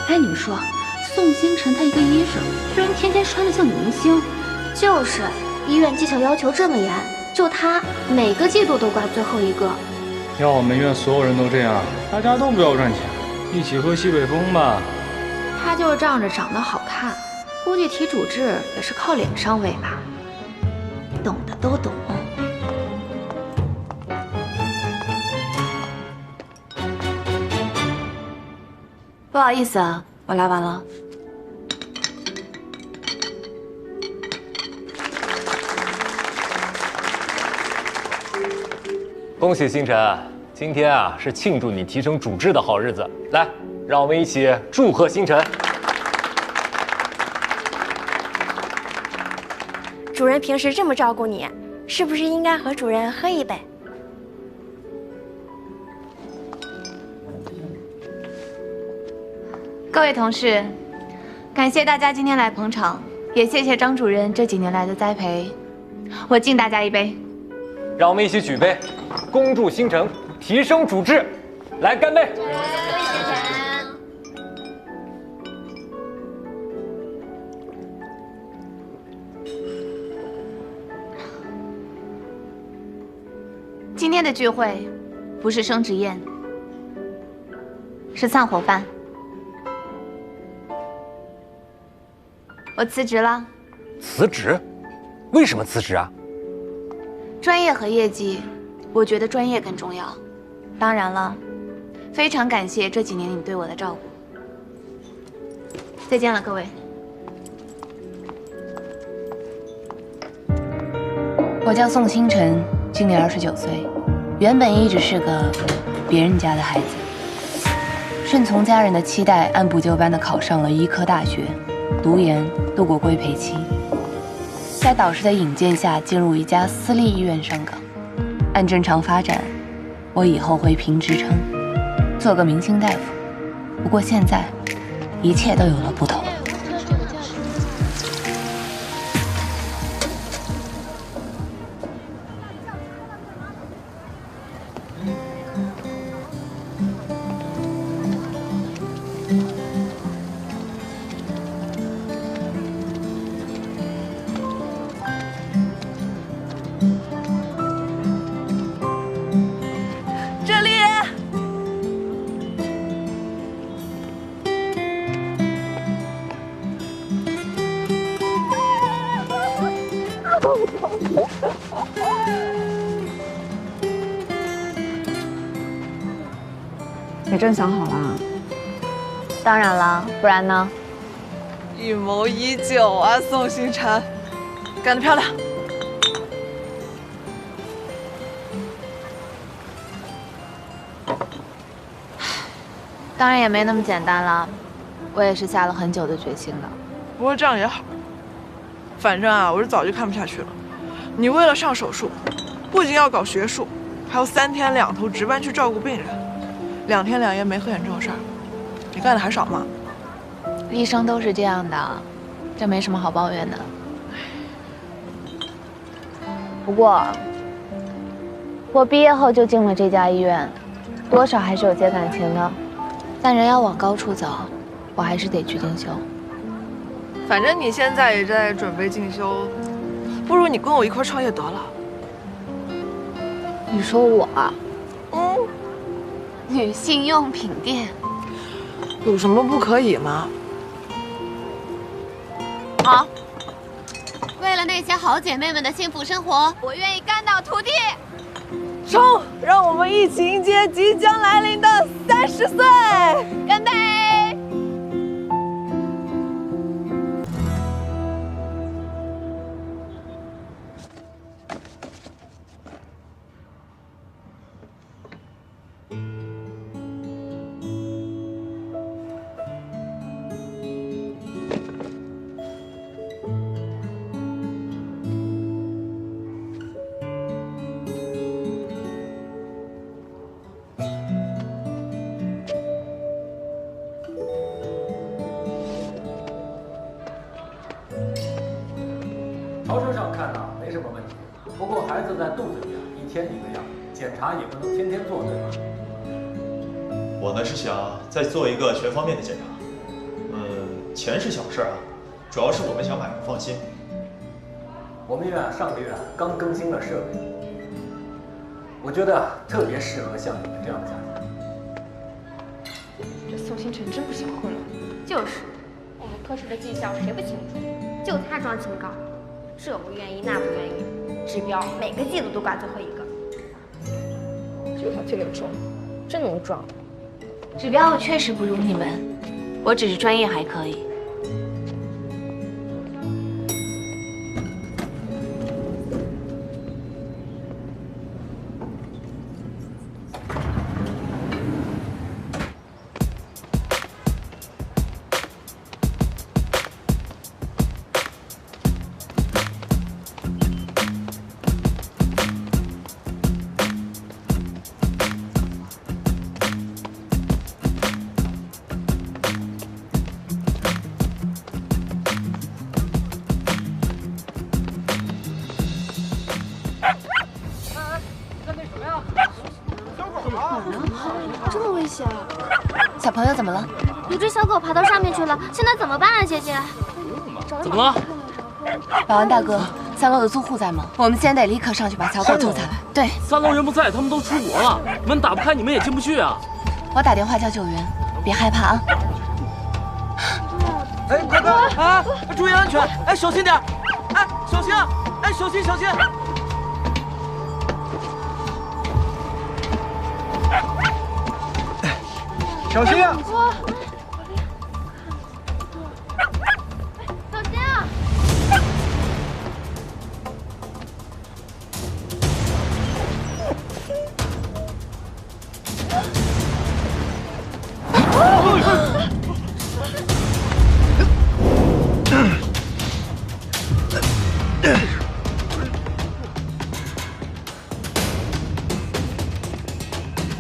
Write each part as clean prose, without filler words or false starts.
哎，你们说，宋星辰他一个医生，居然天天穿得像女明星。就是，医院绩效要求这么严，就他每个季度都挂最后一个。要我们院所有人都这样，大家都不要赚钱，一起喝西北风吧。他就是仗着长得好看，估计提主治也是靠脸上位吧。懂的都懂。不好意思啊，我来晚了。恭喜星辰，今天啊是庆祝你提升主治的好日子。来，让我们一起祝贺星辰。主任平时这么照顾你，是不是应该和主任喝一杯？各位同事，感谢大家今天来捧场，也谢谢张主任这几年来的栽培。我敬大家一杯。让我们一起举杯，恭祝星辰提升主治。来，干杯！今天的聚会不是升职宴，是散伙饭。我辞职了。辞职？为什么辞职啊？专业和业绩，我觉得专业更重要。当然了，非常感谢这几年你对我的照顾。再见了，各位。我叫宋星辰，今年29岁，原本一直是个别人家的孩子，顺从家人的期待，按部就班地考上了医科大学，读研度过规培期。在导师的引荐下，进入一家私立医院上岗。按正常发展，我以后会评职称，做个明星大夫。不过现在，一切都有了不同。也真想好了？当然了，不然呢？预谋已久啊，宋星辰，干得漂亮！当然也没那么简单了，我也是下了很久的决心的。不过这样也好，反正啊，我是早就看不下去了。你为了上手术，不仅要搞学术，还要3天2头值班去照顾病人，2天2夜没合眼这种事儿，你干的还少吗？医生都是这样的，这没什么好抱怨的。不过，我毕业后就进了这家医院，多少还是有些感情的。但人要往高处走，我还是得去进修。反正你现在也在准备进修，不如你跟我一块创业得了。你说我啊？女性用品店有什么不可以吗？好。为了那些好姐妹们的幸福生活，我愿意肝脑涂地。冲！让我们一起迎接即将来临的30岁！干杯！超声上看呢没什么问题，不过孩子在肚子里啊，1天1个样，检查也不能天天做，对吧？我呢是想再做一个全方面的检查。钱是小事啊，主要是我们想买卖放心。我们医院上个月刚更新了设备，我觉得特别适合像你们这样的家庭。这宋星辰真不想混了。就是，我们科室的绩效谁不清楚？就他装清高，这不愿意那不愿意，指标每个季度都挂最后一个。就他这个装，真能装。指标我确实不如你们，我只是专业还可以。这么危险啊！小朋友怎么了？有只小狗爬到上面去了，现在怎么办啊，姐姐？怎么了？保安大哥，3楼的租户在吗？我们现在得立刻上去把小狗救下来。对，3楼人不在，他们都出国了，门打不开，你们也进不去啊。我打电话叫救援，别害怕啊。哎，快快啊！注意安全！哎，小心点！哎，小心！哎，小心小心！小心啊！小心啊！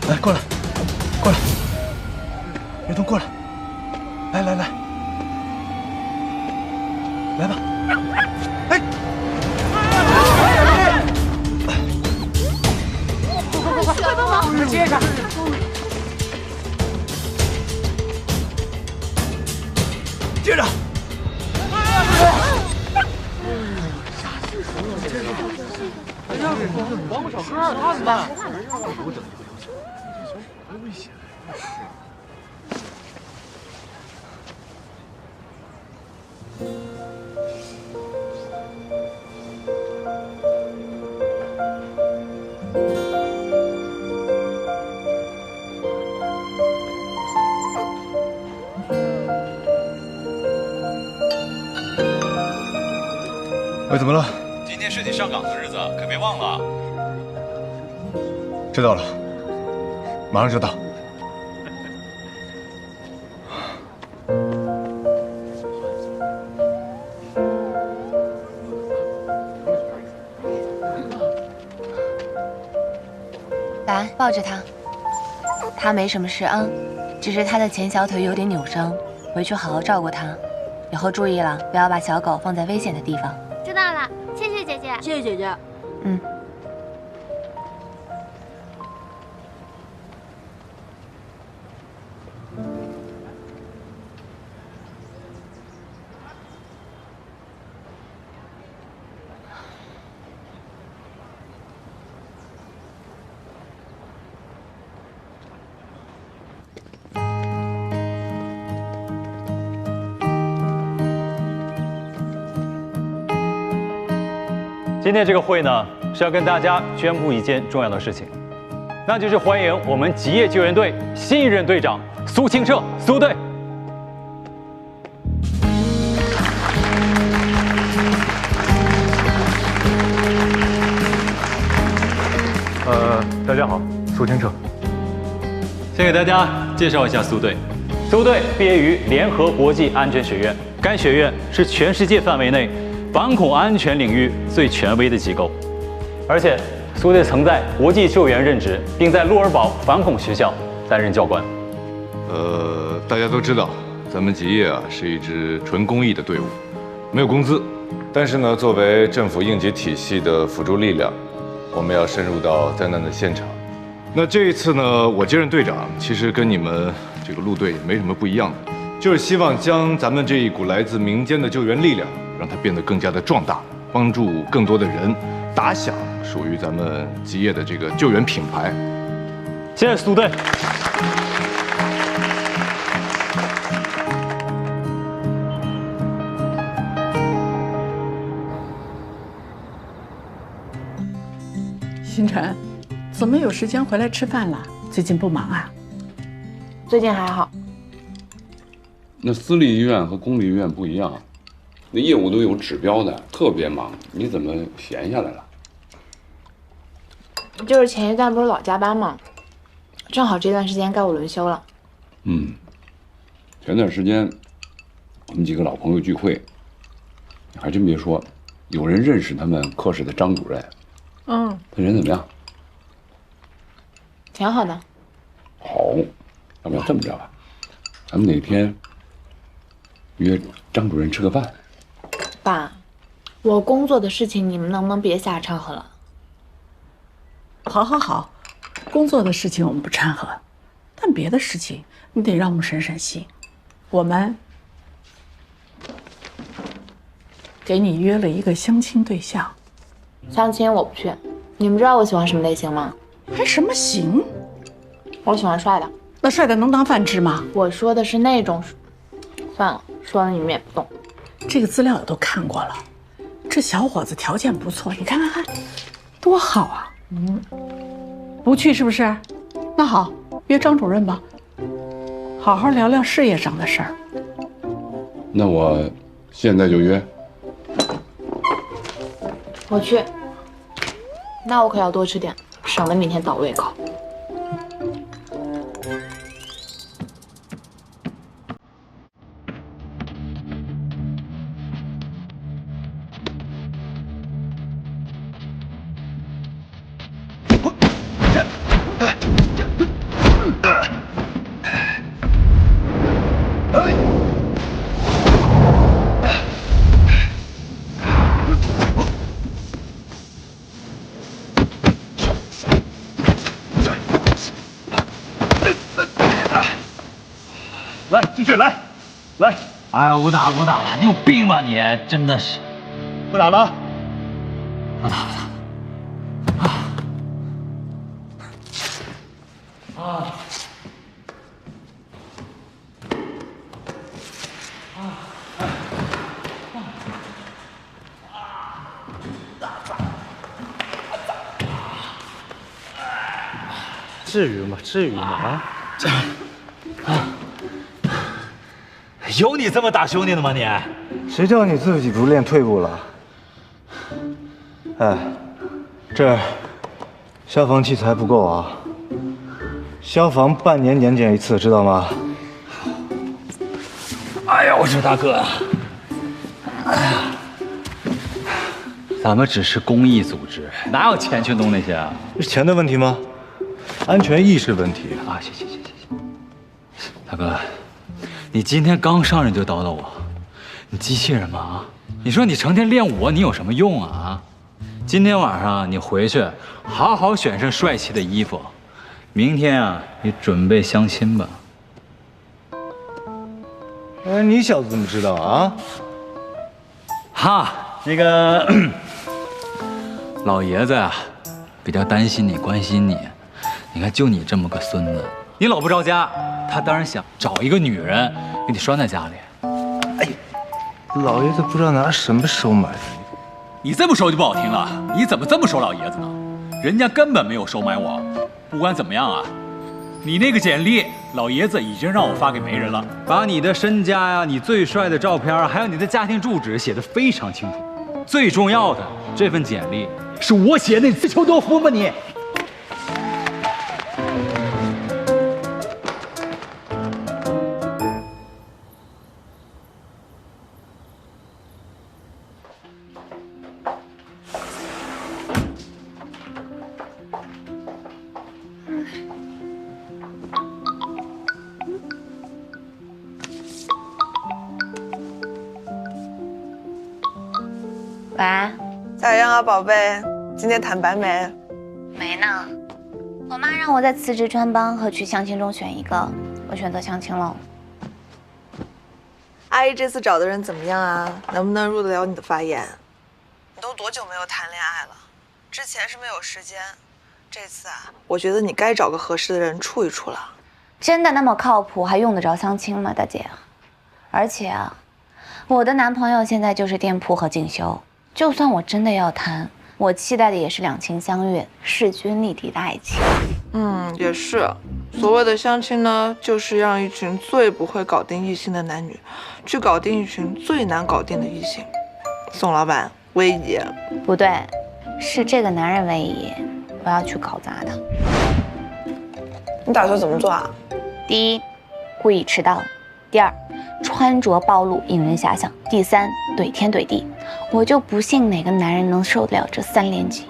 来，过来，过来，别动，过来，来来来，来吧，哎，快帮忙！接着，接着。王小哥，他怎么办？危险！喂，怎么了？今天是你上岗的日子，可别忘了。知道了，马上就到。来，抱着他，他没什么事啊，只是他的前小腿有点扭伤，回去好好照顾他。以后注意了，不要把小狗放在危险的地方。知道了，谢谢姐姐。谢谢姐姐。嗯。今天这个会呢，是要跟大家宣布一件重要的事情，那就是欢迎我们极业救援队新一任队长苏清澈苏队。大家好，苏清澈。先给大家介绍一下苏队。苏队毕业于联合国际安全学院，该学院是全世界范围内反恐安全领域最权威的机构，而且苏队曾在国际救援任职，并在鹿儿堡反恐学校担任教官。大家都知道，咱们极业啊是一支纯公益的队伍，没有工资，但是呢，作为政府应急体系的辅助力量，我们要深入到灾难的现场。那这一次呢，我接任队长，其实跟你们这个陆队也没什么不一样的。就是希望将咱们这一股来自民间的救援力量，让它变得更加的壮大，帮助更多的人打响属于咱们吉业的这个救援品牌。谢谢苏队。星辰，怎么有时间回来吃饭了？最近不忙啊？最近还好。那私立医院和公立医院不一样，那业务都有指标的，特别忙。你怎么闲下来了？就是前一段不是老加班吗？正好这段时间该我轮休了。前段时间我们几个老朋友聚会，还真别说，有人认识他们科室的张主任。他人怎么样？挺好的。好，要不要这么着吧？咱们哪天约张主任吃个饭？爸，我工作的事情你们能不能别瞎掺和了？好，好，好，工作的事情我们不掺和，但别的事情你得让我们省省心。我们给你约了一个相亲对象。相亲我不去，你们知道我喜欢什么类型吗？还什么型？我喜欢帅的。那帅的能当饭吃吗？我说的是那种。算了，说了你们也不懂。这个资料我都看过了，这小伙子条件不错，你看看，多好啊！不去是不是？那好，约张主任吧，好好聊聊事业上的事儿。那我现在就约。我去。那我可要多吃点，省得明天倒胃口。来，继续来，来！哎呀，不打了，你有病吧你？真的是，不打了，不打。至于吗？至于吗？有你这么打兄弟的吗你？谁叫你自己不练退步了？哎，这消防器材不够啊，消防半年年检一次，知道吗？哎呀，我说大哥，哎呀，咱们只是公益组织，哪有钱去弄那些啊？是钱的问题吗？安全意识问题啊！行，大哥，你今天刚上任就叨叨我，你机器人吗？啊？你说你成天练我，你有什么用啊？今天晚上你回去好好选身帅气的衣服，明天啊，你准备相亲吧。哎，你小子怎么知道啊？哈，那个老爷子啊，比较担心你，关心你。你看，就你这么个孙子，你老不着家，他当然想找一个女人给你拴在家里。哎，老爷子不知道拿什么收买的。你这么说就不好听了，你怎么这么说老爷子呢？人家根本没有收买我。不管怎么样啊，你那个简历，老爷子已经让我发给媒人了，把你的身家呀、你最帅的照片，还有你的家庭住址写得非常清楚。最重要的，这份简历是我写的，你自求多福吧你。喂，咋样啊，宝贝？今天坦白没？没呢。我妈让我在辞职穿帮和去相亲中选一个，我选择相亲了。阿姨这次找的人怎么样啊？能不能入得了你的法眼？你都多久没有谈恋爱了？之前是没有时间，这次啊，我觉得你该找个合适的人处一处了。真的那么靠谱，还用得着相亲吗，大姐？而且啊，我的男朋友现在就是店铺和进修，就算我真的要谈，我期待的也是两情相悦、势均力敌的爱情。也是。所谓的相亲呢，就是让一群最不会搞定异性的男女，去搞定一群最难搞定的异性。宋老板，威仪。不对，是这个男人威仪，我要去搞砸他。你打算怎么做啊？第一，故意迟到；第二，穿着暴露引人遐想；第三，怼天怼地。我就不信哪个男人能受得了这3连击。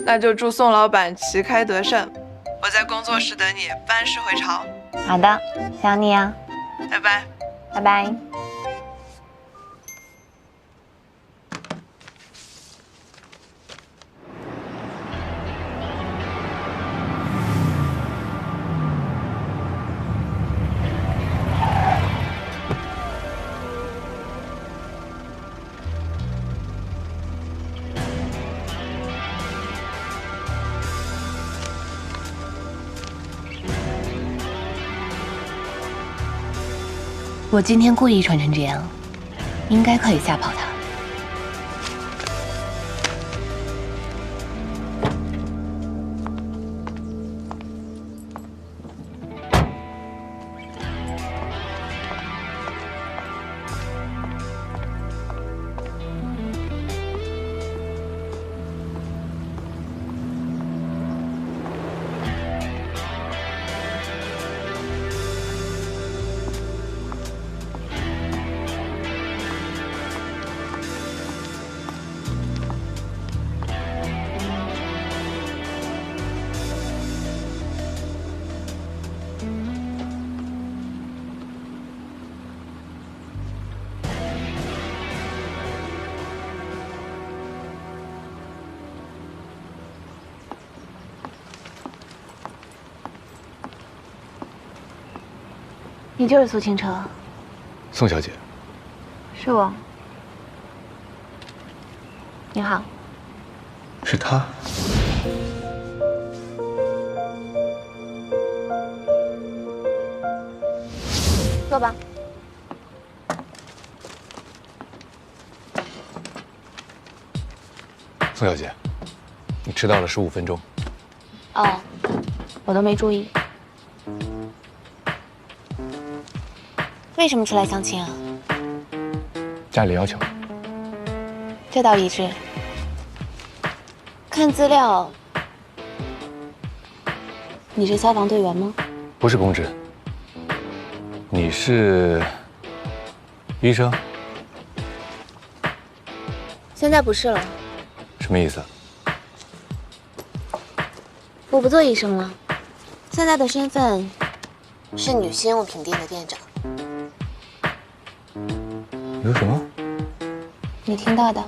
那就祝宋老板旗开得胜。我在工作室等你，班师回朝。好的，想你啊。拜拜。拜拜。我今天故意穿成这样，应该可以吓跑他。你就是苏清澈，宋小姐，是我。你好，是他。坐吧。宋小姐，你迟到了15分钟。哦，我都没注意。为什么出来相亲啊？家里要求。这倒一致。看资料，你是消防队员吗？不是公职。你是医生？现在不是了。什么意思？我不做医生了，现在的身份是女性用品店的店长。有什么？你听到的。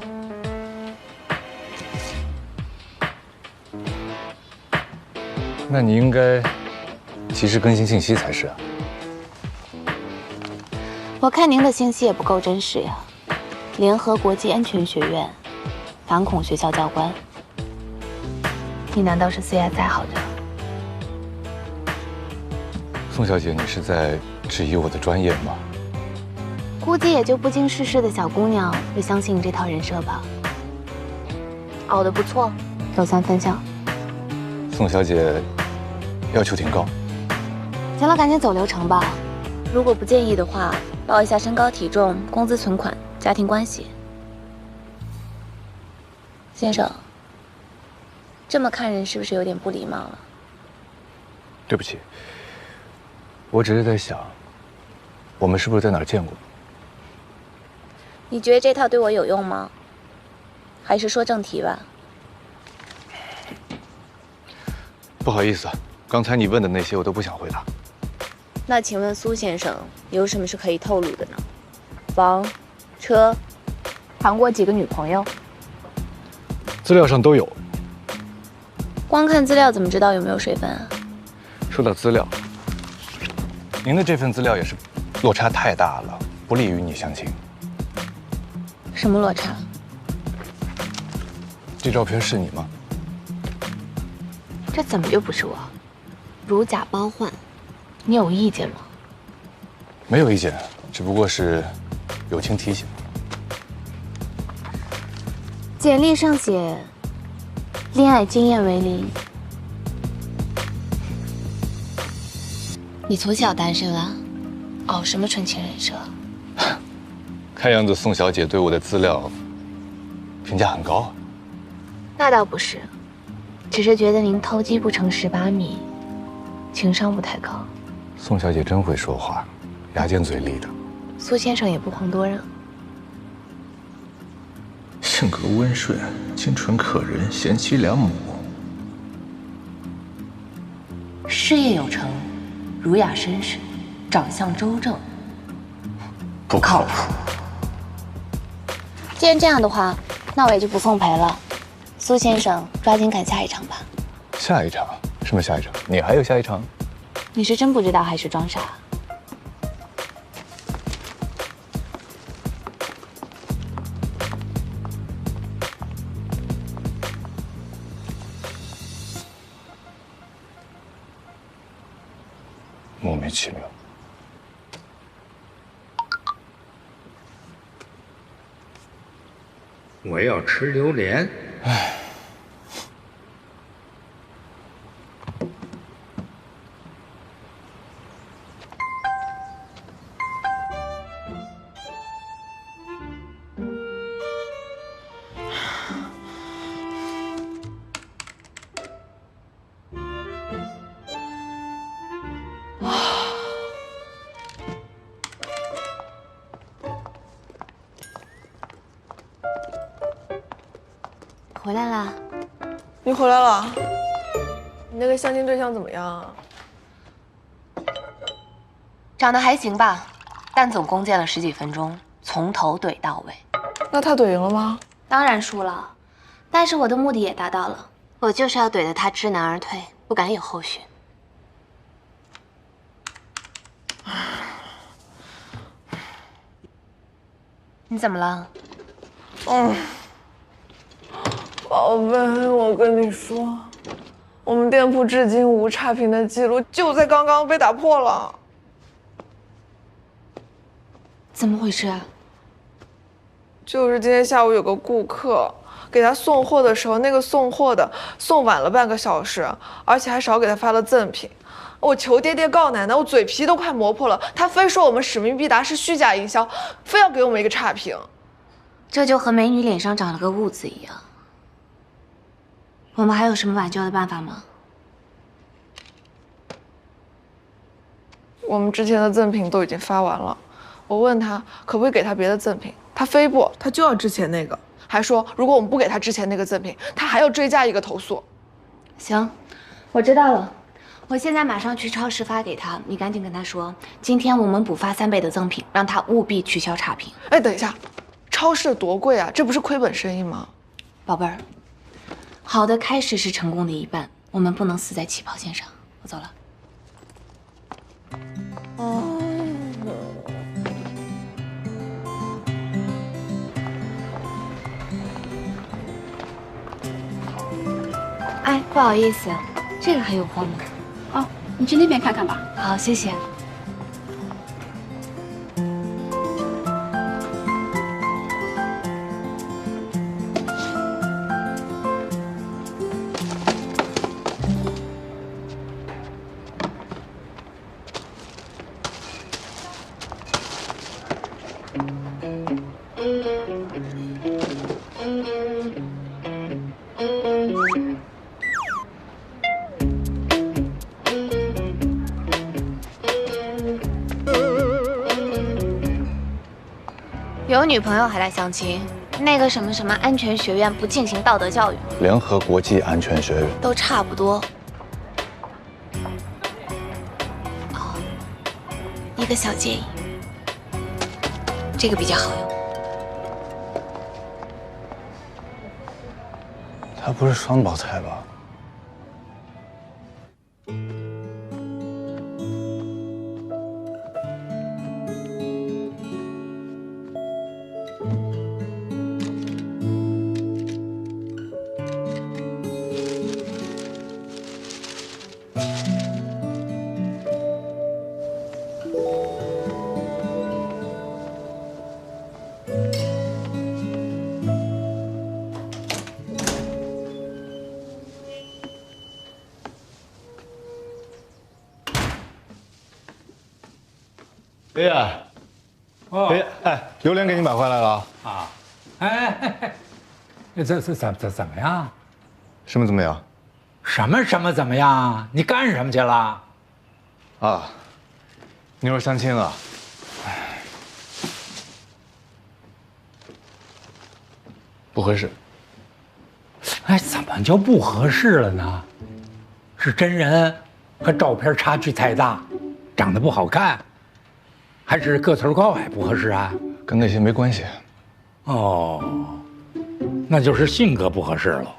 那你应该及时更新信息才是啊。我看您的信息也不够真实呀。联合国际安全学院，反恐学校教官，你难道是 CSI 好者？宋小姐，你是在质疑我的专业吗？估计也就不经世事的小姑娘会相信你这套人设吧。熬得不错，有3分项。宋小姐要求挺高。行了，赶紧走流程吧。如果不介意的话，报一下身高、体重、工资、存款、家庭关系。先生，这么看人是不是有点不礼貌了？对不起，我只是在想，我们是不是在哪儿见过？你觉得这套对我有用吗？还是说正题吧。不好意思，刚才你问的那些我都不想回答。那请问苏先生有什么是可以透露的呢？房、车，谈过几个女朋友？资料上都有。光看资料怎么知道有没有水分啊？说到资料，您的这份资料也是落差太大了，不利于你相亲。什么落差？这照片是你吗？这怎么就不是我？如假包换，你有意见吗？没有意见，只不过是友情提醒。简历上写恋爱经验为零。你从小单身啊？哦，什么纯情人设？看样子宋小姐对我的资料评价很高啊。那倒不是，只是觉得您偷鸡不成蚀把米，情商不太高。宋小姐真会说话，牙尖嘴利的。苏先生也不遑多让。性格温顺，清纯可人，贤妻良母。事业有成，儒雅绅士，长相周正，不靠谱。既然这样的话，那我也就不奉陪了。苏先生，抓紧赶下一场吧。下一场？什么下一场？你还有下一场？你是真不知道还是装傻？莫名其妙。我要吃榴莲。唉。回来啦！你回来了？你那个相亲对象怎么样啊？长得还行吧，但总共见了10几分钟，从头怼到尾。那他怼赢了吗？当然输了，但是我的目的也达到了。我就是要怼得他知难而退，不敢有后续。你怎么了？宝贝，我跟你说，我们店铺至今无差评的记录就在刚刚被打破了。怎么回事啊？就是今天下午有个顾客给他送货的时候，那个送货的送晚了半个小时，而且还少给他发了赠品。我求爹爹告奶奶，我嘴皮都快磨破了。他非说我们使命必达是虚假营销，非要给我们一个差评。这就和美女脸上长了个痦子一样。我们还有什么挽救的办法吗？我们之前的赠品都已经发完了，我问他可不可以给他别的赠品，他非不，他就要之前那个，还说如果我们不给他之前那个赠品，他还要追加一个投诉。行，我知道了，我现在马上去超市发给他，你赶紧跟他说，今天我们补发3倍的赠品，让他务必取消差评。哎，等一下，超市多贵啊，这不是亏本生意吗？宝贝儿，好的开始是成功的一半，我们不能死在起跑线上。我走了。哎，不好意思，这个还有货吗？哦，你去那边看看吧。好，谢谢。有女朋友还来相亲？那个什么什么安全学院不进行道德教育，联合国际安全学院都差不多。哦，一个小建议，这个比较好用。他不是双胞胎吧？爷爷，爷爷，哎，榴莲给你买回来了啊！哎，这怎么样？什么怎么样？什么怎么样？你干什么去了？啊，妞儿相亲了。不合适。哎，怎么就不合适了呢？是真人和照片差距太大，长得不好看，还是个头高还不合适啊？跟那些没关系。哦，那就是性格不合适了。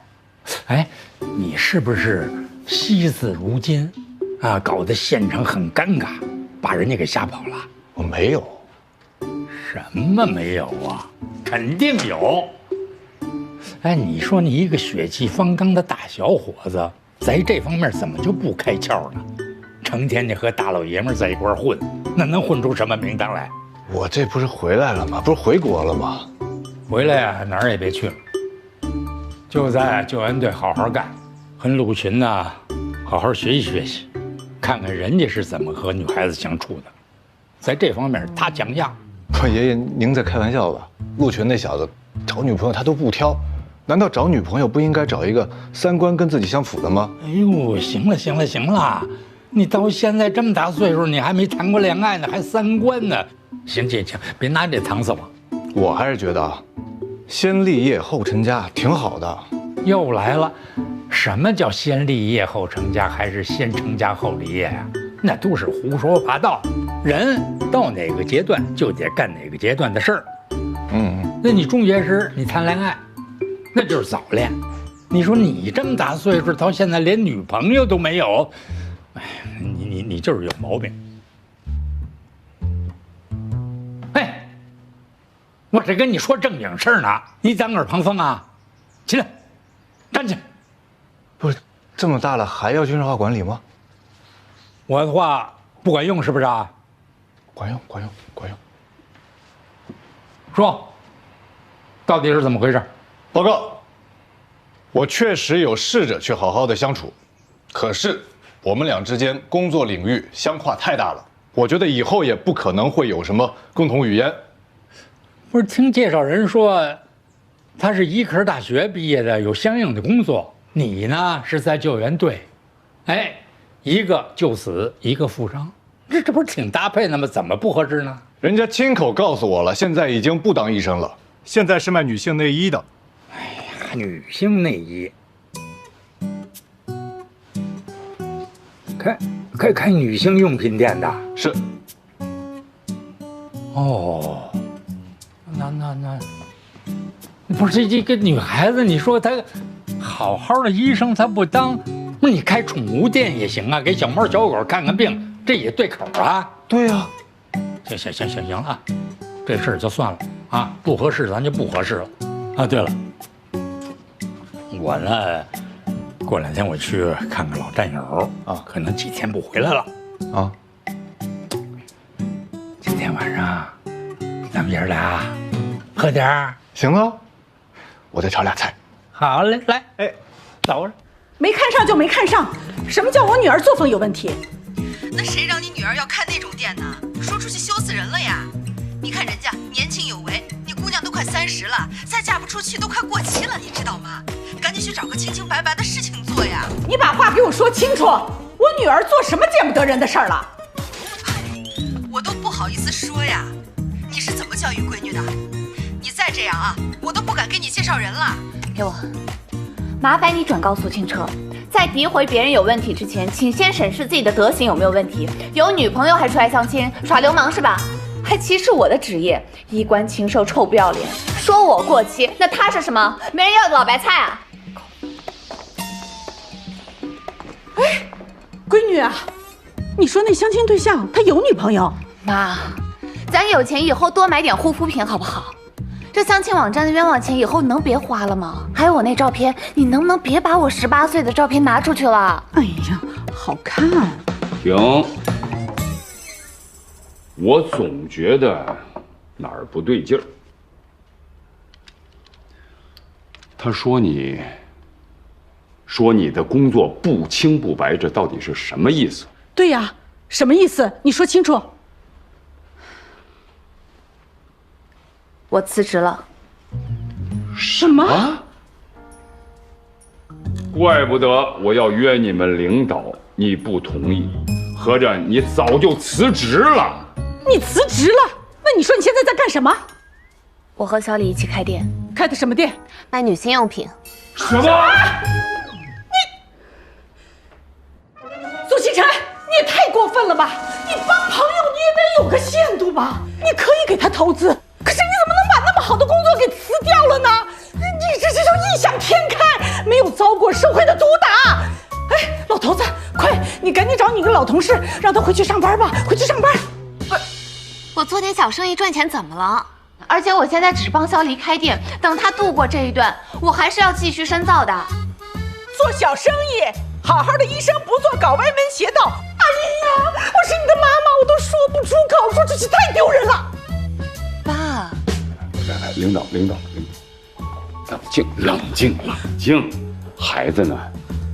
哎，你是不是惜字如金啊？搞得县城很尴尬，把人家给吓跑了？我没有。什么没有啊？肯定有。哎，你说你一个血气方刚的大小伙子，在这方面怎么就不开窍呢？成天就和大老爷们在一块混，那能混出什么名堂来？我这不是回来了吗？不是回国了吗？回来呀，哪儿也别去了，就在救援队好好干，和陆群呢好好学习学习，看看人家是怎么和女孩子相处的，在这方面他讲样。不，爷爷您在开玩笑吧？陆群那小子找女朋友他都不挑，难道找女朋友不应该找一个三观跟自己相符的吗？哎呦，行了，你到现在这么大岁数，你还没谈过恋爱呢，还三观呢？行，别拿这搪塞我。我还是觉得啊，先立业后成家挺好的。又来了，什么叫先立业后成家，还是先成家后立业呀？那都是胡说八道。人到哪个阶段就得干哪个阶段的事儿。那你中学时你谈恋爱，那就是早恋。你说你这么大岁数，到现在连女朋友都没有，哎，你就是有毛病。哎，我这跟你说正经事儿呢，你当耳旁风啊？起来，站起来。不是这么大了还要军事化管理吗？我的话不管用是不是啊？管用。说，到底是怎么回事？报告，我确实有试着去好好的相处，可是我们俩之间工作领域相跨太大了，我觉得以后也不可能会有什么共同语言。不是听介绍人说，他是医科大学毕业的，有相应的工作。你呢是在救援队，哎，一个救死，一个负伤，这不是挺搭配的吗？怎么不合适呢？人家亲口告诉我了，现在已经不当医生了，现在是卖女性内衣的。哎呀，女性内衣，开女性用品店的？是。哦，那，不是这个女孩子，你说她好好的医生她不当，那你开宠物店也行啊，给小猫小狗看看病，这也对口啊。对呀。行了，这事儿就算了啊，不合适咱就不合适了啊。对了，我呢，过2天我去看看老战友啊，可能几天不回来了啊。今天晚上咱们爷儿俩喝点儿，行啊，我再炒俩菜。好嘞，来，哎，走着。没看上就没看上，什么叫我女儿作风有问题？那谁让你女儿要看那种店呢？说出去羞死人了呀！你看人家年轻有为，你姑娘都快30了，再嫁不出去都快过期了，你知道吗？赶紧去找个清清白白的事情做呀！你把话给我说清楚，我女儿做什么见不得人的事儿了？我都不好意思说呀！你是怎么教育闺女的？你再这样啊，我都不敢给你介绍人了。给我，麻烦你转告苏清澈，在诋毁别人有问题之前，请先审视自己的德行有没有问题。有女朋友还出来相亲，耍流氓是吧？还歧视我的职业，衣冠禽兽，臭不要脸！说我过期，那他是什么？没人要的老白菜啊！哎，闺女啊，你说那相亲对象他有女朋友？妈，咱有钱以后多买点护肤品好不好？这相亲网站的冤枉钱以后能别花了吗？还有我那照片，你能不能别把我18岁的照片拿出去了？哎呀，好看！停！我总觉得哪儿不对劲儿。他说你的工作不清不白，这到底是什么意思？对呀，什么意思？你说清楚。我辞职了。什么？啊？怪不得我要约你们领导，你不同意，合着你早就辞职了。你辞职了？那你说你现在在干什么？我和小李一起开店。开的什么店？卖女性用品。什么？苏星辰，你也太过分了吧！你帮朋友你也得有个限度吧？你可以给他投资，可是你怎么能把那么好的工作给辞掉了呢？你这叫异想天开，没有遭过社会的毒打。哎，老头子，快，你赶紧找你个老同事，让他回去上班吧，回去上班。不是，我做点小生意赚钱怎么了？而且我现在只是帮小李开店，等他度过这一段，我还是要继续深造的。做小生意，好好的医生不做，搞歪门邪道。哎呀，我是你的妈妈，我都说不出口，说出去太丢人了。爸，来，领导，冷静。孩子呢，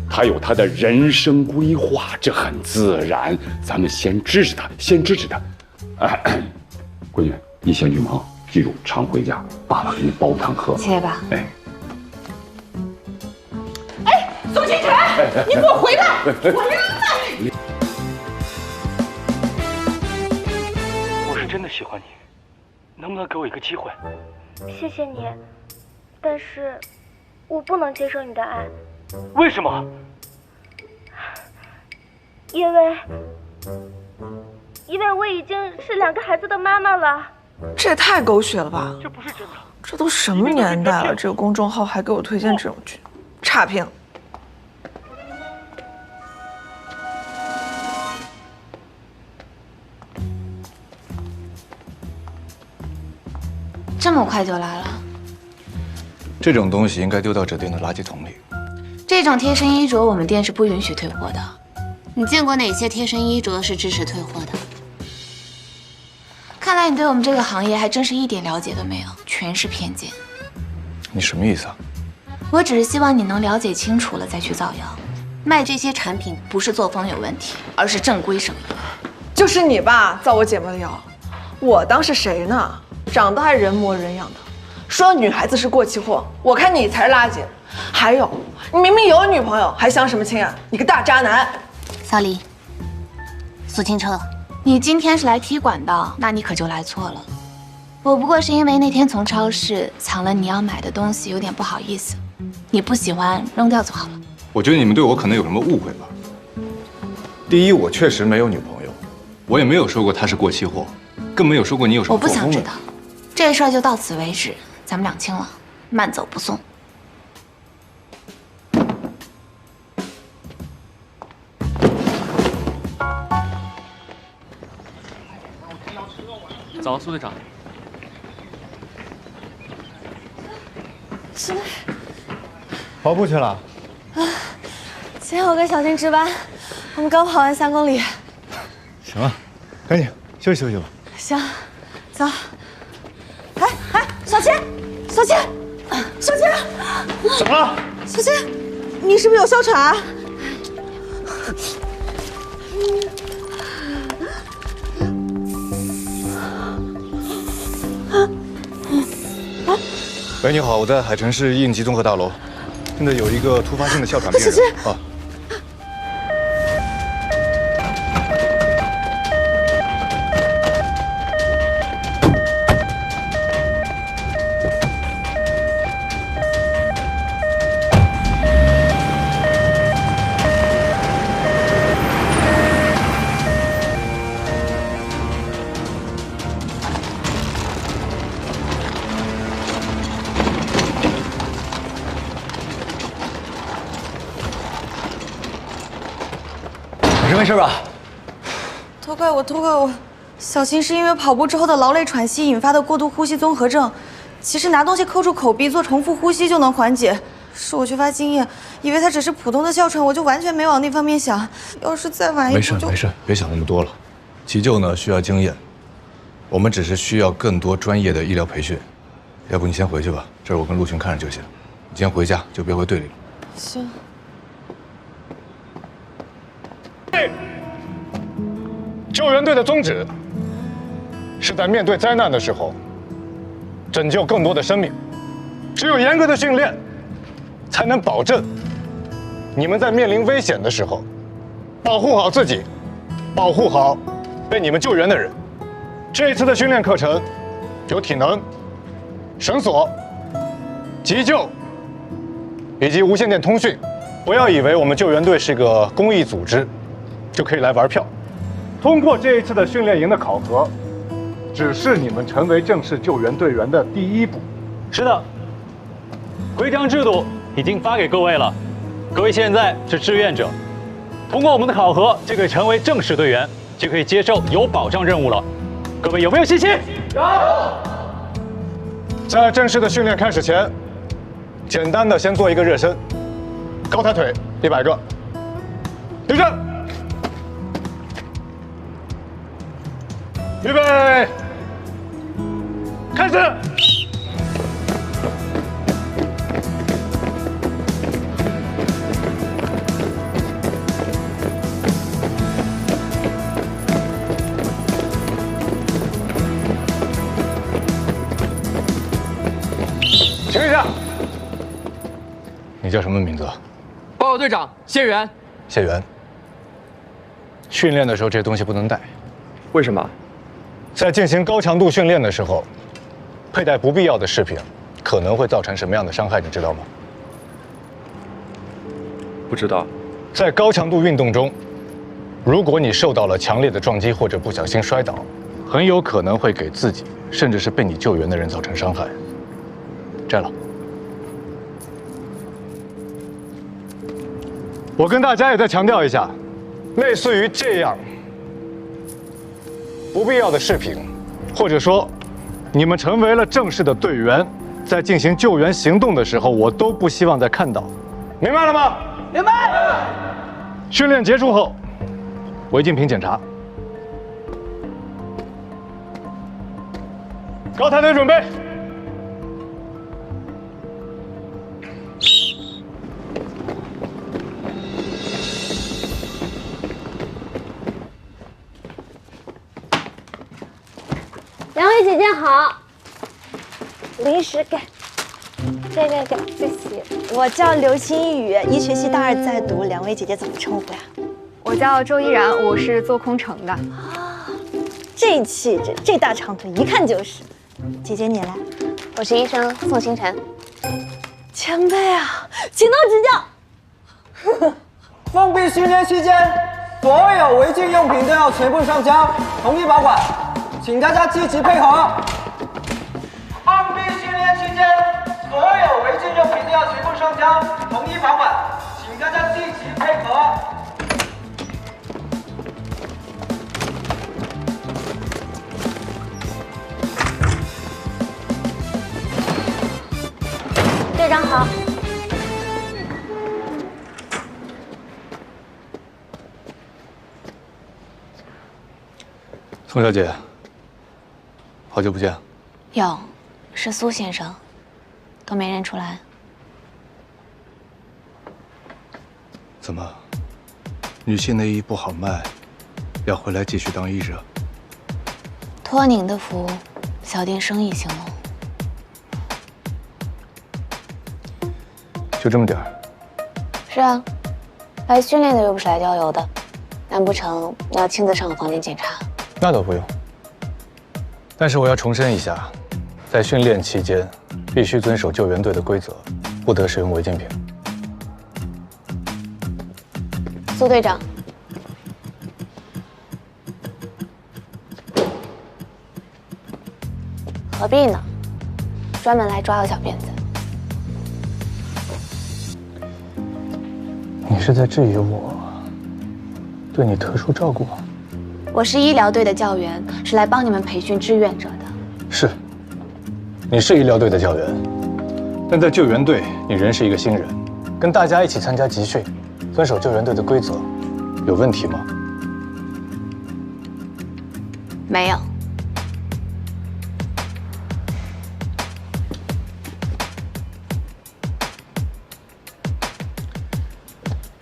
他有他的人生规划，这很自然。咱们先支持他。闺女，你先去忙，记住常回家，爸爸给你煲汤喝。谢谢爸。哎，宋星辰，你给我回来！我让你。我是真的喜欢你，能不能给我一个机会？谢谢你，但是我不能接受你的爱。为什么？因为我已经是2个孩子的妈妈了。这也太狗血了吧！这不是真的。这都什么年代了，这个公众号还给我推荐这种剧，差评。这么快就来了？这种东西应该丢到这店的垃圾桶里。这种贴身衣着我们店是不允许退货的。你见过哪些贴身衣着是支持退货的？看来你对我们这个行业还真是一点了解都没有，全是偏见。你什么意思啊？我只是希望你能了解清楚了再去造谣。卖这些产品不是作风有问题，而是正规生意。就是你吧，造我姐妹的谣。我当是谁呢？长得还人模人样的，说女孩子是过期货，我看你才是垃圾。还有，你明明有女朋友，还相什么亲啊？你个大渣男！小李，苏清澈，你今天是来踢馆的，那你可就来错了。我不过是因为那天从超市抢了你要买的东西，有点不好意思。你不喜欢扔掉就好了。我觉得你们对我可能有什么误会吧。第一，我确实没有女朋友，我也没有说过她是过期货，更没有说过你有什么。我不想知道，这事儿就到此为止，咱们两清了，慢走不送。早，苏队长。是的。跑步去了？啊，今天我跟小金值班，我们刚跑完3公里。行了，赶紧休息休息吧。行，走。哎，小金，小金，小金，怎么了？小金，你是不是有哮喘啊？喂，你好，我在海城市应急综合大楼，现在有一个突发性的哮喘病人啊。没事吧？都怪我，小琴是因为跑步之后的劳累喘息引发的过度呼吸综合症。其实拿东西扣住口鼻做重复呼吸就能缓解，是我缺乏经验，以为它只是普通的哮喘，我就完全没往那方面想。要是再晚一步就……没事，别想那么多了。急救呢需要经验，我们只是需要更多专业的医疗培训。要不你先回去吧，这儿我跟陆巡看着就行。你先回家，就别回队里了。行。救援队的宗旨是在面对灾难的时候，拯救更多的生命。只有严格的训练，才能保证你们在面临危险的时候，保护好自己，保护好被你们救援的人。这一次的训练课程有体能、绳索、急救以及无线电通讯。不要以为我们救援队是个公益组织，就可以来玩票。通过这一次的训练营的考核，只是你们成为正式救援队员的第一步。是的，规章制度已经发给各位了，各位现在是志愿者，通过我们的考核就可以成为正式队员，就可以接受有保障任务了。各位有没有信心？有。在正式的训练开始前，简单的先做一个热身。高抬腿100个，立正，预备，开始。停一下，你叫什么名字？报告队长，谢元。谢元。训练的时候这些东西不能带。为什么？在进行高强度训练的时候，佩戴不必要的饰品，可能会造成什么样的伤害，你知道吗？不知道。在高强度运动中，如果你受到了强烈的撞击或者不小心摔倒，很有可能会给自己，甚至是被你救援的人造成伤害。摘了。我跟大家也再强调一下，类似于这样不必要的饰品，或者说你们成为了正式的队员，在进行救援行动的时候，我都不希望再看到，明白了吗？明白。训练结束后，违禁品检查。高抬腿准备。两位姐姐好，零食给，谢谢。我叫刘新宇，1学期大2在读。两位姐姐怎么称呼呀？我叫周依然，我是做空乘的。这气质，这大长腿，一看就是。姐姐你来，我是医生宋星辰。前辈啊，请多指教。封闭训练期间，所有违禁用品都要全部上交，统一保管。请大家积极配合。封闭训练期间，所有违禁用品都要全部上交，统一保管。请大家积极配合。队长好。宋小姐。好久不见。哟，是苏先生，都没认出来。怎么，女性内衣不好卖，要回来继续当医者？托您的福，小店生意兴隆。就这么点儿？是啊，来训练的又不是来郊游的，难不成要亲自上我房间检查？那倒不用。但是我要重申一下，在训练期间必须遵守救援队的规则，不得使用违禁品。苏队长，何必呢？专门来抓个小辫子。你是在质疑我对你特殊照顾吗？我是医疗队的教员，是来帮你们培训志愿者的。是，你是医疗队的教员，但在救援队，你仍是一个新人，跟大家一起参加集训，遵守救援队的规则，有问题吗？没有。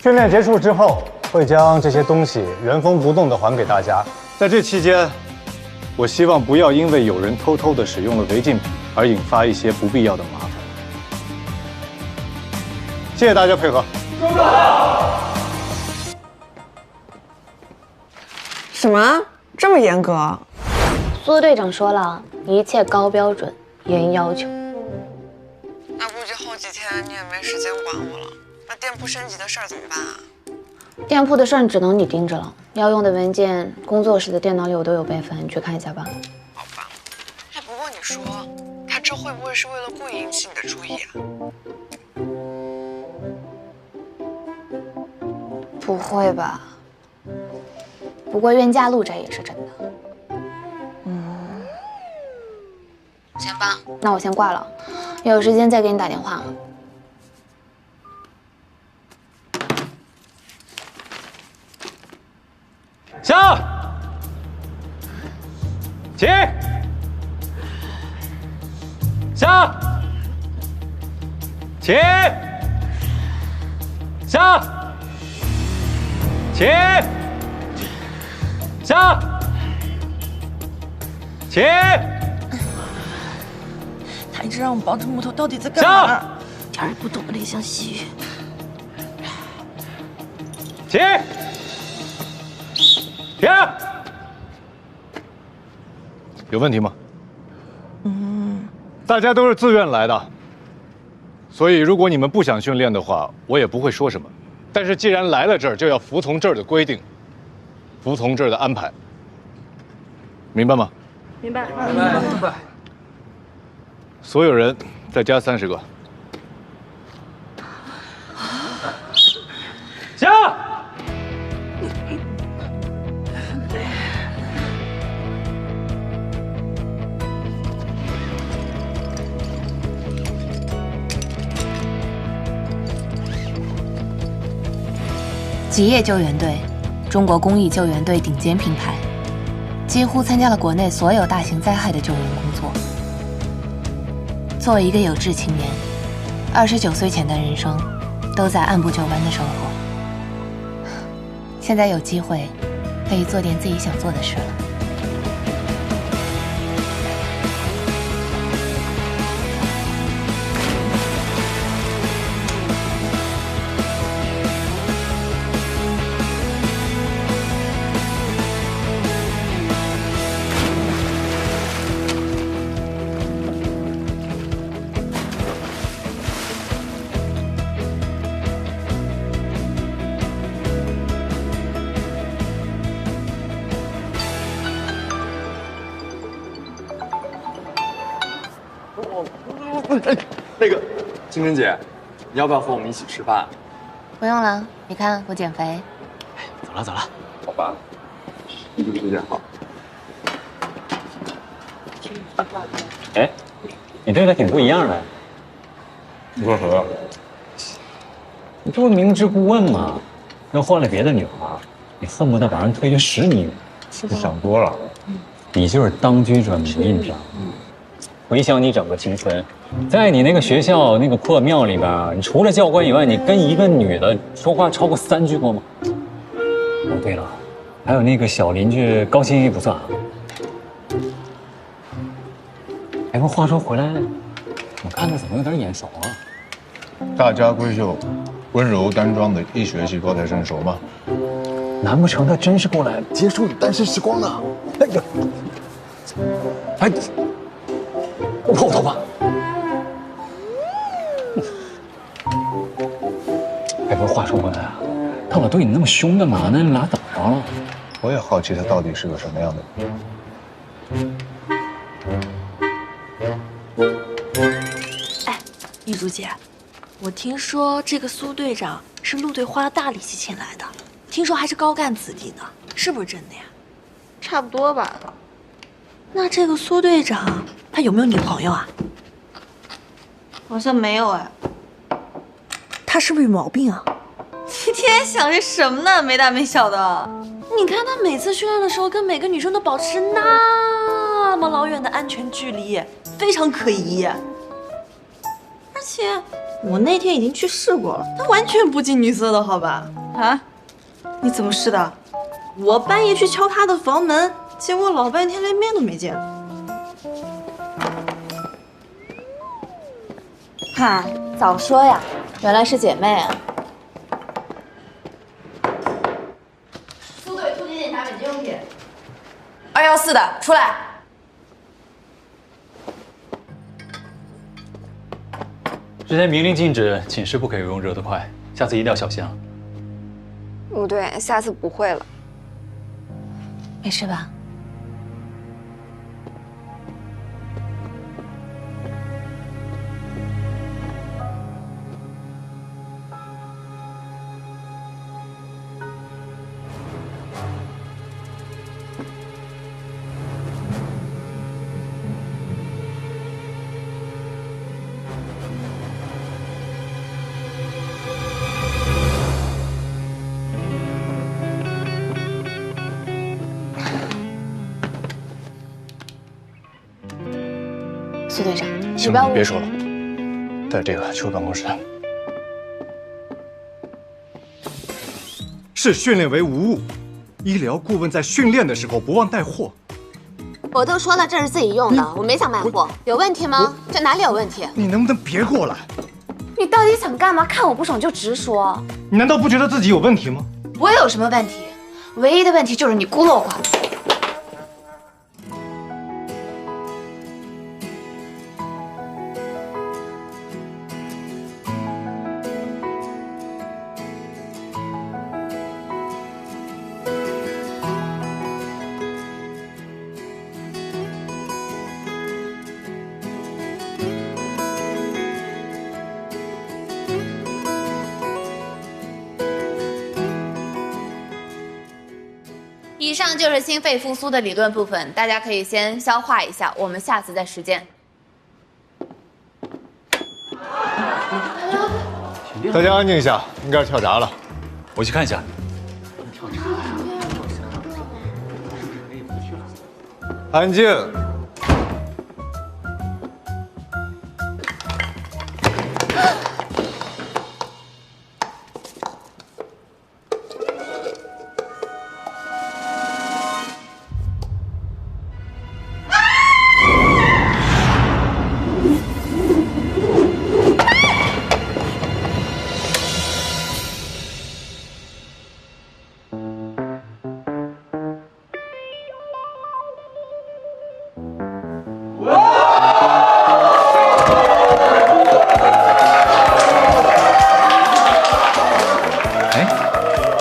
训练结束之后，会将这些东西原封不动地还给大家。在这期间，我希望不要因为有人偷偷地使用了违禁品而引发一些不必要的麻烦。谢谢大家配合。什么？这么严格？苏队长说了，一切高标准，严要求。那估计后几天你也没时间管我了。那店铺升级的事儿怎么办啊？店铺的事儿只能你盯着了，要用的文件，工作室的电脑里我都有备份，你去看一下吧。好吧。哎，不过你说，他这会不会是为了故意引起你的注意啊？不会吧？不过冤家路窄也是真的。行吧，那我先挂了，有时间再给你打电话。下，起，下，起，下，起，下，起。他一直让我们抱着木头，到底在干嘛？一点也不懂得怜香惜玉。起，停！有问题吗？大家都是自愿来的，所以如果你们不想训练的话，我也不会说什么。但是既然来了这儿，就要服从这儿的规定，服从这儿的安排，明白吗？明白，明白。所有人再加30个。下。吉业救援队，中国公益救援队顶尖品牌，几乎参加了国内所有大型灾害的救援工作。作为一个有志青年，29岁前的人生都在按部就班的生活。现在有机会，可以做点自己想做的事了。那个，清晨姐，你要不要和我们一起吃饭？不用了，你看我减肥。走了走了，好吧，你就这点好。哎，你对他挺不一样的。为何？你这不明知故问吗？要换了别的女孩，你恨不得把人推去10米远。你想多了。你就是当局者迷，你知道吗？回想你整个青春，在你那个学校那个破庙里边，你除了教官以外，你跟一个女的说话超过3句过吗？哦，对了，还有那个小邻居高欣怡不算啊。哎，不过话说回来，我看着怎么有点眼熟啊？大家闺秀，温柔端庄的一学期高材生熟吗？难不成他真是过来结束你单身时光呢？哎呀，哎，我碰我头发。哎，不过话说回来啊，他老对你那么凶干嘛呢？你俩怎么着了？我也好奇他到底是个什么样的人。哎，玉竹姐，我听说这个苏队长是陆队花了大力气请来的，听说还是高干子弟呢，是不是真的呀？差不多吧。那这个苏队长他有没有女朋友啊？好像没有哎。他是不是有毛病啊？你天天想些什么呢？没大没小的。你看他每次训练的时候，跟每个女生都保持那么老远的安全距离，非常可疑。而且我那天已经去试过了，他完全不近女色的，好吧？啊？你怎么试的？我半夜去敲他的房门，结果老半天连面都没见。嗨，早说呀，原来是姐妹啊。苏队突击检查本机用品。214的出来。之前明令禁止寝室不可以用热得快，下次一定要小心啊。对，下次不会了。没事吧？苏队长，行了，别说了，带这个去我办公室。视训练为无物，医疗顾问在训练的时候不忘带货。我都说了这是自己用的，我没想卖货，有问题吗？这哪里有问题？你能不能别过来？你到底想干嘛？看我不爽就直说。你难道不觉得自己有问题吗？我有什么问题？唯一的问题就是你孤陋寡闻。以上就是心肺复苏的理论部分，大家可以先消化一下，我们下次再实践。大家安静一下，应该是跳闸了。我去看一下。安静。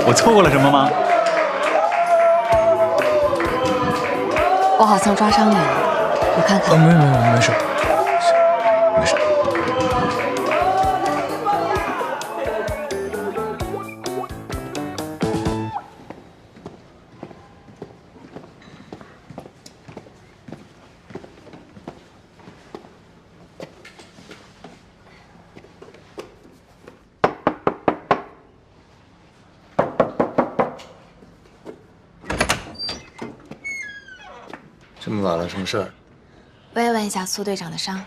我错过了什么吗？我好像抓伤你了，我看看。没事，没事。这么晚了，什么事儿？慰问一下苏队长的伤。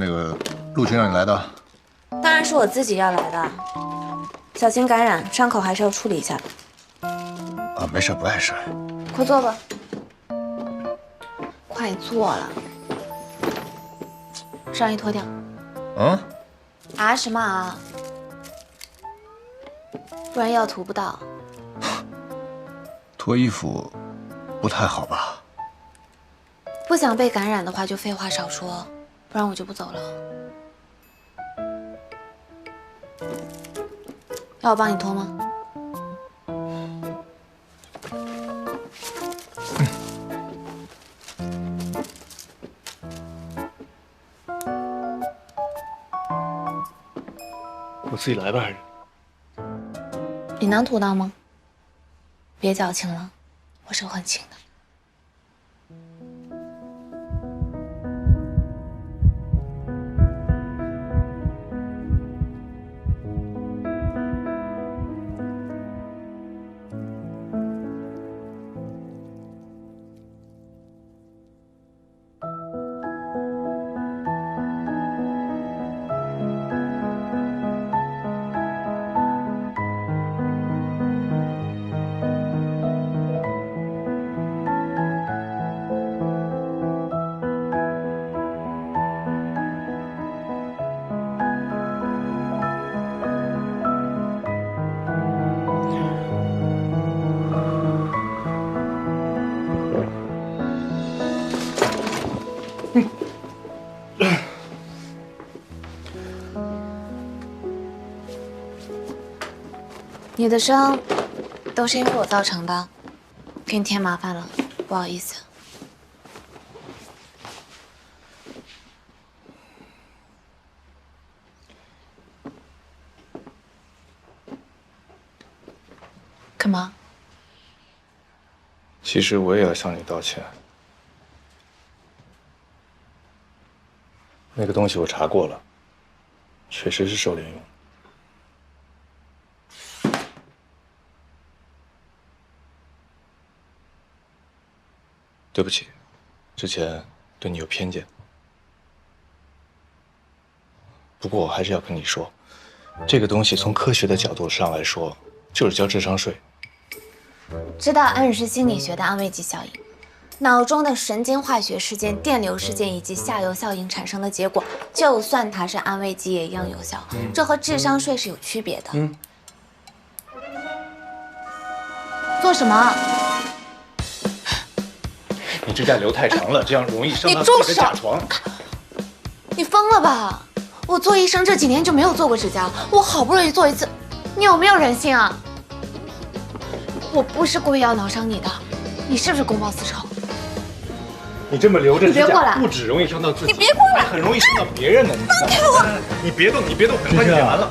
那个陆军让你来的？当然是我自己要来的，小心感染，伤口还是要处理一下的。啊，没事，不碍事。快坐吧。快坐了。上衣脱掉。嗯？啊什么啊？不然药涂不到。脱衣服不太好吧？不想被感染的话，就废话少说，不然我就不走了。要我帮你脱吗？我自己来吧，还是？你能涂到吗？别矫情了，我手很轻的。你的伤都是因为我造成的，给你添麻烦了，不好意思。干嘛？其实我也要向你道歉。那个东西我查过了，确实是狩猎用。对不起，之前对你有偏见。不过我还是要跟你说，这个东西从科学的角度上来说，就是交智商税。知道暗示心理学的安慰剂效应，脑中的神经化学事件、电流事件以及下游效应产生的结果，就算它是安慰剂也一样有效。这和智商税是有区别的。做什么？你指甲留太长了，这样容易伤到自己的甲床。你疯了吧？我做医生这几年就没有做过指甲，我好不容易做一次，你有没有人性啊？我不是故意要挠伤你的，你是不是公报私仇？你这么留着指甲，你别过来不止容易伤到自己，你别过来，还很容易伤到别人的。你放开我！你别动，你别动，很快就剪完了。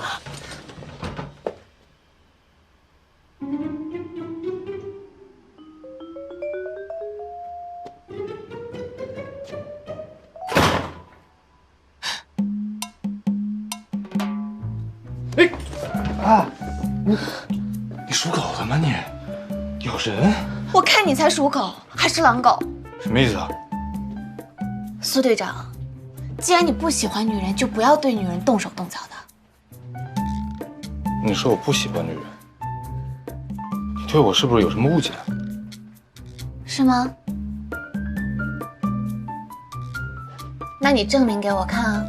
你属狗的吗你？咬人？我看你才属狗，还是狼狗？什么意思啊？苏队长，既然你不喜欢女人，就不要对女人动手动脚的。你说我不喜欢女人，你对我是不是有什么误解？是吗？那你证明给我看啊！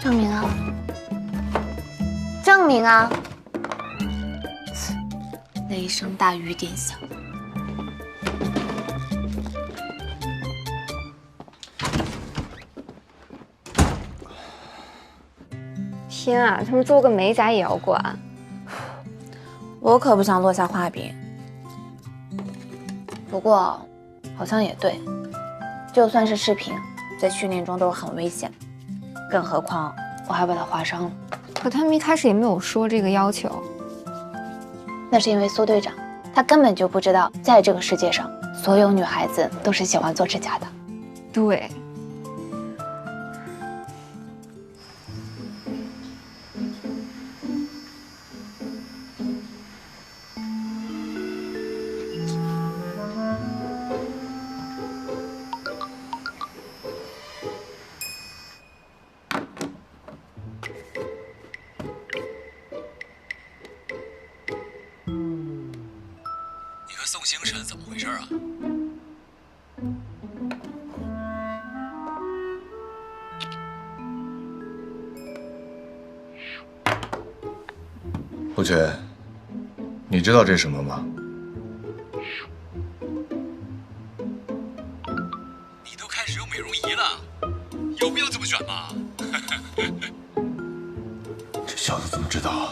证明啊！证明啊！雷声大雨点小。天啊，他们做个美甲也要管？我可不想落下画笔。不过，好像也对，就算是视频，在训练中都是很危险，更何况我还把他划伤了。可他们一开始也没有说这个要求。那是因为苏队长，他根本就不知道，在这个世界上，所有女孩子都是喜欢做指甲的。对。宋星辰怎么回事啊？胡泉，你知道这是什么吗？你都开始用美容仪了，有必要这么卷吗？这小子怎么知道？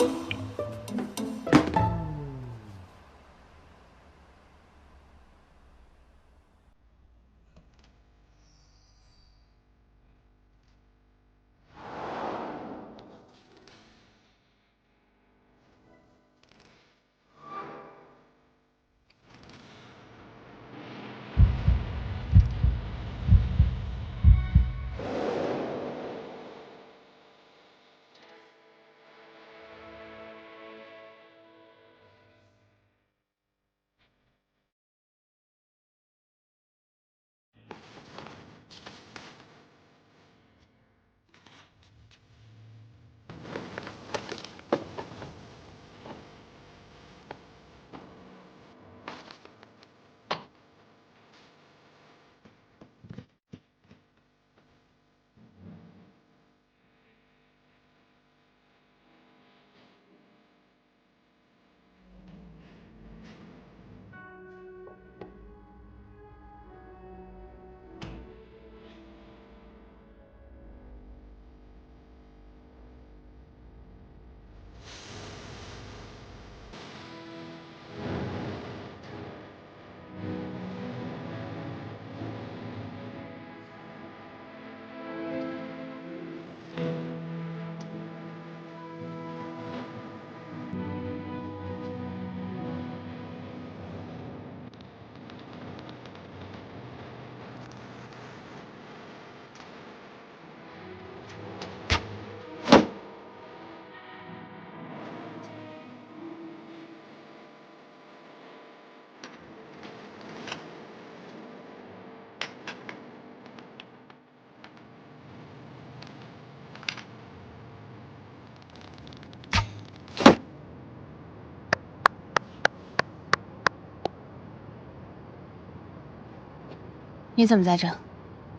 你怎么在这？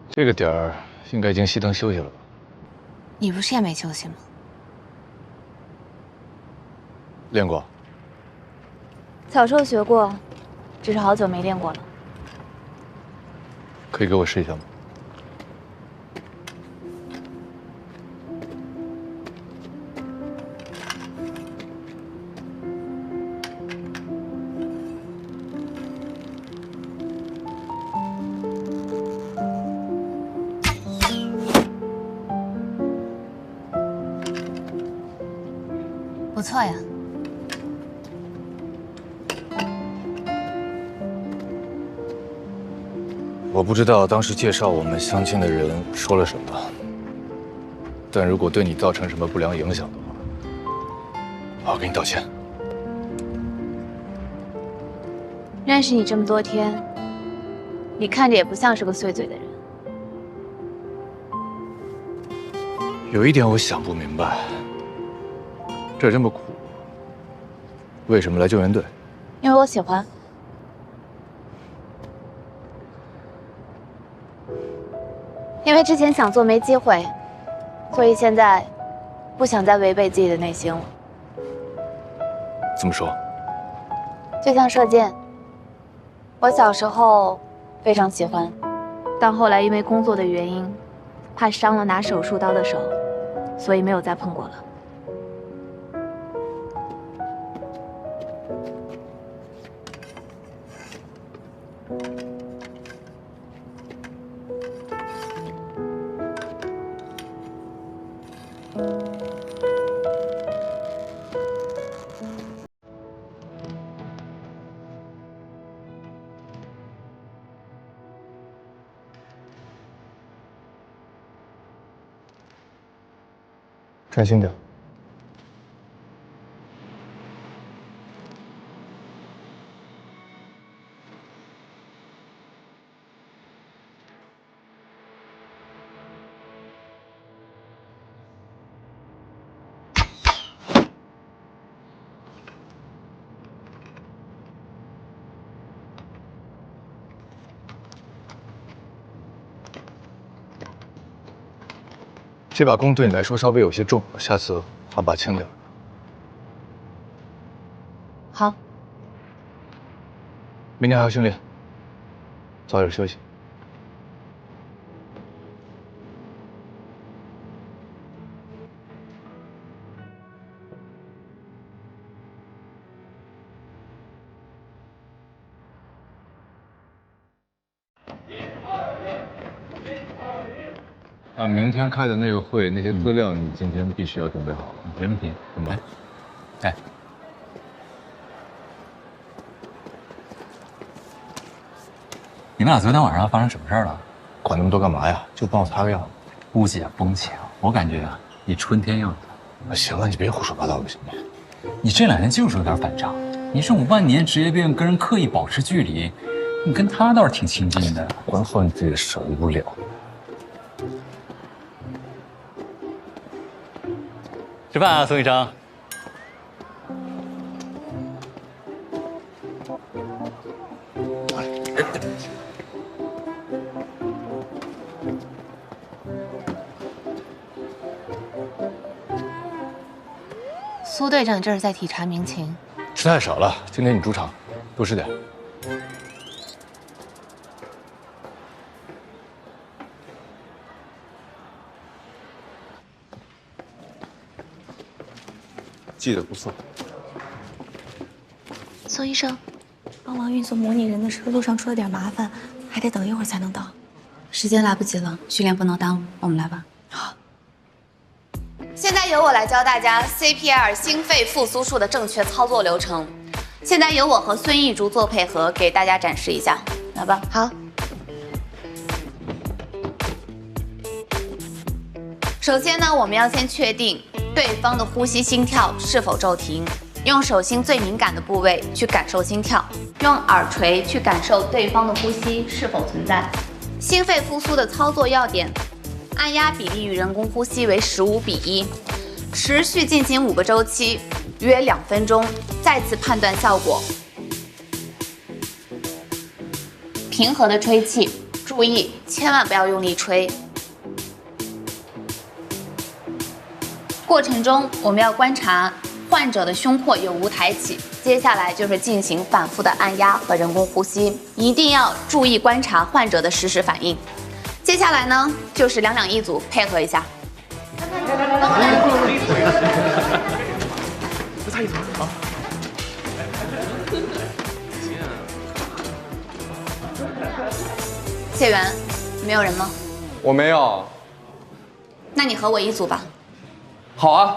这个点儿应该已经熄灯休息了吧？你不是也没休息吗？练过。小时候学过，只是好久没练过了。可以给我试一下吗？不错呀。我不知道当时介绍我们相亲的人说了什么，但如果对你造成什么不良影响的话，我给你道歉。认识你这么多天，你看着也不像是个碎嘴的人。有一点我想不明白，这这么苦，为什么来救援队？因为我喜欢。因为之前想做没机会，所以现在不想再违背自己的内心了。怎么说？就像射箭，我小时候非常喜欢，但后来因为工作的原因，怕伤了拿手术刀的手，所以没有再碰过了。专心点。这把弓对你来说稍微有些重，下次换把轻点。好。明天还要训练，早点休息。明天开的那个会，那些资料你今天必须要准备好。没问题。怎么？哎，你们俩昨天晚上发生什么事儿了？管那么多干嘛呀？就帮我擦个药。估计啊，不用请。我感觉啊，你春天要来。行了，你别胡说八道了，行吗？你这2天就是有点反常。你这种万年职业病，跟人刻意保持距离，你跟他倒是挺亲近的。管好你自己的手无聊。吃饭啊，宋医生。苏队长这是在体察民情。吃太少了，今天你主场，多吃点。记得不错。苏医生，帮忙运送模拟人的车路上出了点麻烦，还得等一会儿才能到。时间来不及了，训练不能耽误，我们来吧。好。现在由我来教大家 CPR 心肺复苏术的正确操作流程。现在由我和孙艺竹做配合，给大家展示一下。来吧。好。首先呢，我们要先确定对方的呼吸、心跳是否骤停，用手心最敏感的部位去感受心跳，用耳垂去感受对方的呼吸是否存在。心肺复苏的操作要点：按压比例与人工呼吸为15:1，持续进行5个周期，约2分钟，再次判断效果。平和的吹气，注意，千万不要用力吹。过程中，我们要观察患者的胸廓有无抬起。接下来就是进行反复的按压和人工呼吸，一定要注意观察患者的实时反应。接下来呢，就是两两一组，配合一下。就差一组啊！谢元，没有人吗？我没有。那你和我一组吧。好啊。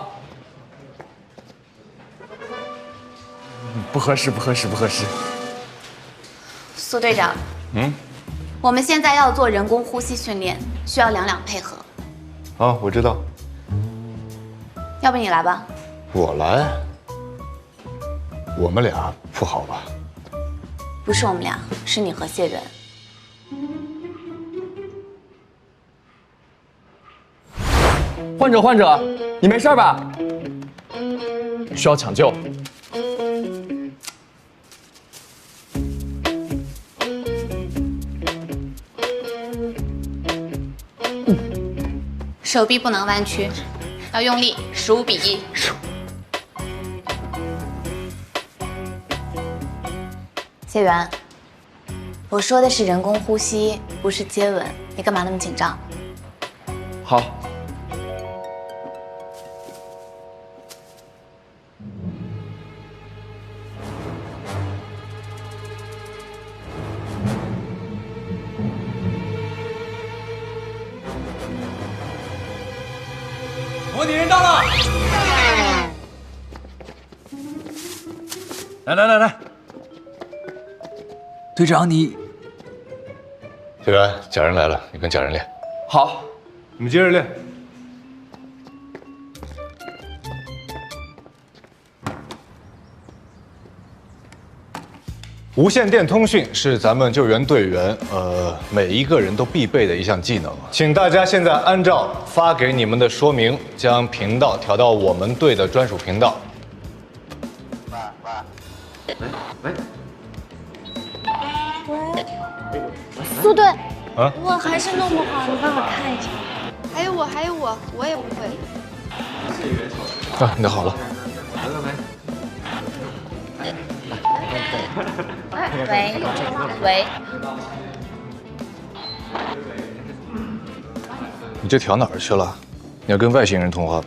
不合适，不合适，不合适。苏队长，我们现在要做人工呼吸训练，需要两两配合。啊，我知道。要不你来吧？我来。我们俩不好吧？不是我们俩，是你和谢元。患者，你没事吧？需要抢救。手臂不能弯曲，要用力，15比1。谢元，我说的是人工呼吸，不是接吻，你干嘛那么紧张？好。模拟人到了，来，队长你。队员，假人来了，你跟假人练。好，你们接着练。无线电通讯是咱们救援队员每一个人都必备的一项技能，请大家现在按照发给你们的说明，将频道调到我们队的专属频道。喂，苏队，我还是弄不好，你帮我看一下。还有我，我也不会。啊，那好了。喂，你这调哪儿去了？你要跟外星人通话吗？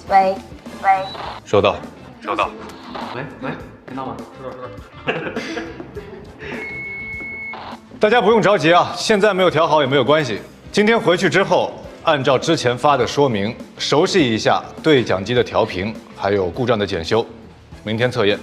喂，收到。喂，听到吗？收到。大家不用着急啊，现在没有调好也没有关系。今天回去之后，按照之前发的说明，熟悉一下对讲机的调频，还有故障的检修。明天测验。